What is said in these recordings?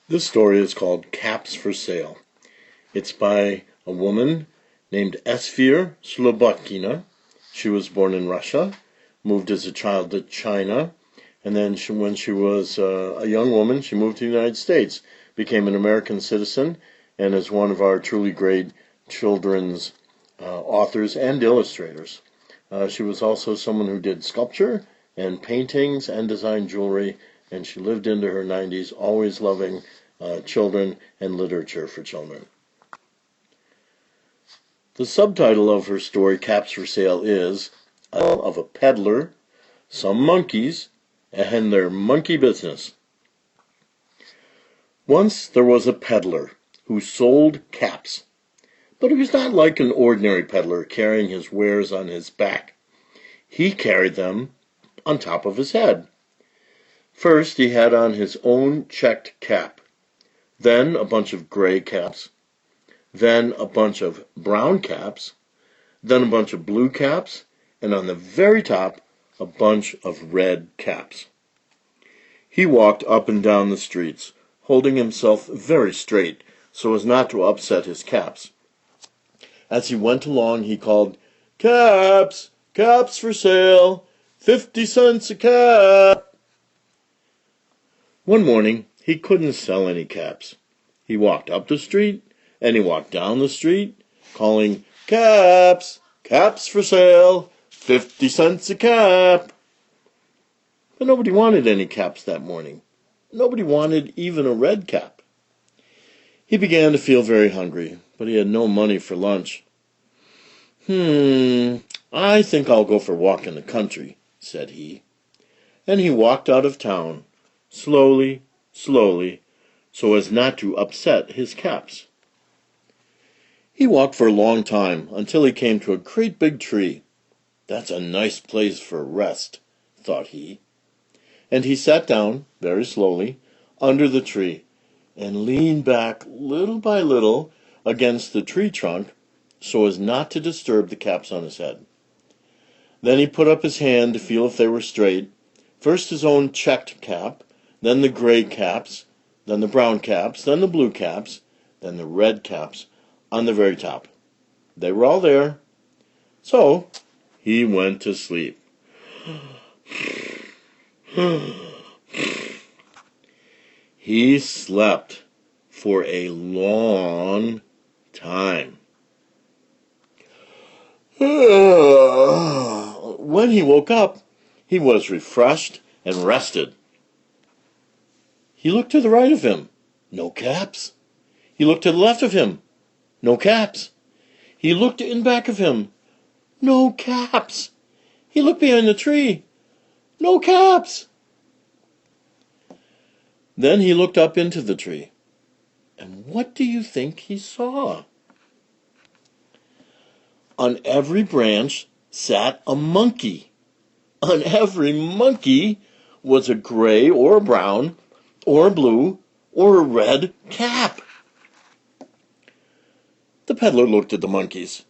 This story is called Caps for Sale. It's by a woman named Esphyr Slobodkina. She was born in Russia, moved as a child to China, and then when she was a young woman, she moved to the United States, became an American citizen, and is one of our truly great children's authors and illustrators. She was also someone who did sculpture and paintings and designed jewelry, and she lived into her 90s, always loving children and literature for children. The subtitle of her story, Caps for Sale, is of a peddler, some monkeys, and their monkey business. Once there was a peddler who sold caps, but he was not like an ordinary peddler carrying his wares on his back. He carried them on top of his head. First, he had on his own checked cap, then a bunch of gray caps, then a bunch of brown caps, then a bunch of blue caps, and on the very top, a bunch of red caps. He walked up and down the streets, holding himself very straight so as not to upset his caps. As he went along, he called, "Caps! Caps for sale! 50 cents a cap!" One morning, he couldn't sell any caps. He walked up the street, and he walked down the street, calling, "Caps! Caps for sale! 50 cents a cap!" But nobody wanted any caps that morning. Nobody wanted even a red cap. He began to feel very hungry, but he had no money for lunch. I think I'll go for a walk in the country," said he. And he walked out of town, slowly, slowly, so as not to upset his caps. He walked for a long time until he came to a great big tree. "That's a nice place for rest," thought he. And he sat down, very slowly, under the tree, and leaned back little by little against the tree trunk so as not to disturb the caps on his head. Then he put up his hand to feel if they were straight, first his own checked cap, then the gray caps, then the brown caps, then the blue caps, then the red caps on the very top. They were all there. So he went to sleep. He slept for a long time. When he woke up, he was refreshed and rested. He looked to the right of him. No caps. He looked to the left of him. No caps. He looked in back of him. No caps. He looked behind the tree. No caps. Then he looked up into the tree. And what do you think he saw? On every branch sat a monkey. On every monkey was a gray or a brown or a blue or a red cap. The peddler looked at the monkeys.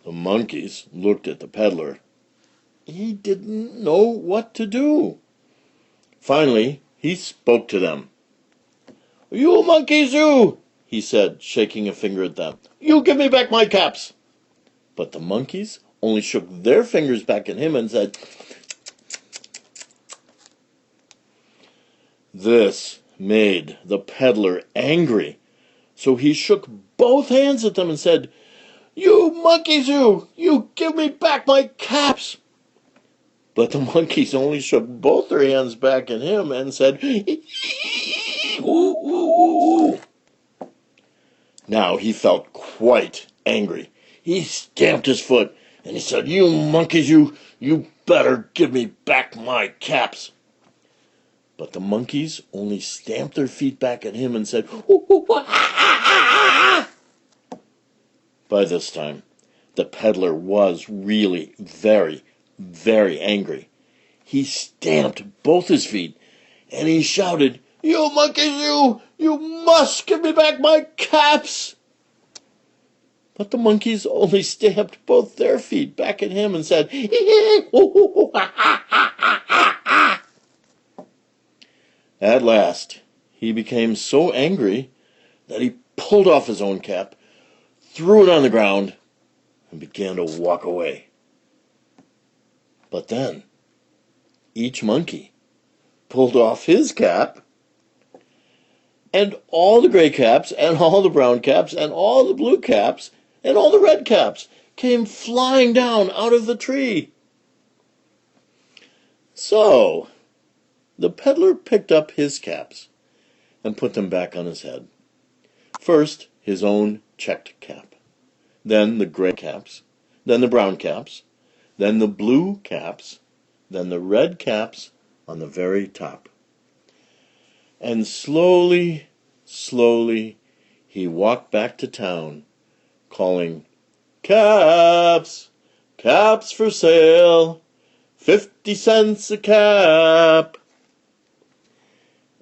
The monkeys looked at the peddler. He didn't know what to do. Finally, he spoke to them. "You monkeys, you!" he said, shaking a finger at them. "You give me back my caps!" But the monkeys only shook their fingers back at him and said, This made the peddler angry, so he shook both hands at them and said, "You monkeys, you give me back my caps!" But the monkeys only shook both their hands back at him and said, "Ooh, ooh, ooh." Now he felt quite angry. He stamped his foot and he said, "You monkeys, you better give me back my caps." But the monkeys only stamped their feet back at him and said, "Ooh, ooh, ah, ah, ah." By this time, the peddler was really very, very angry. He stamped both his feet and he shouted, "You monkeys, you must give me back my caps." But the monkeys only stamped both their feet back at him and said, At last, he became so angry that he pulled off his own cap, threw it on the ground, and began to walk away. But then, each monkey pulled off his cap, and all the gray caps, and all the brown caps, and all the blue caps, and all the red caps came flying down out of the tree. So, the peddler picked up his caps and put them back on his head. First, his own checked cap, then the gray caps, then the brown caps, then the blue caps, then the red caps on the very top. And slowly, slowly, he walked back to town, calling, "Caps! Caps for sale! 50 cents a cap!"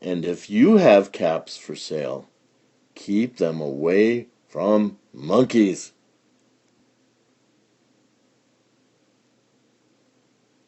And if you have caps for sale, keep them away from monkeys.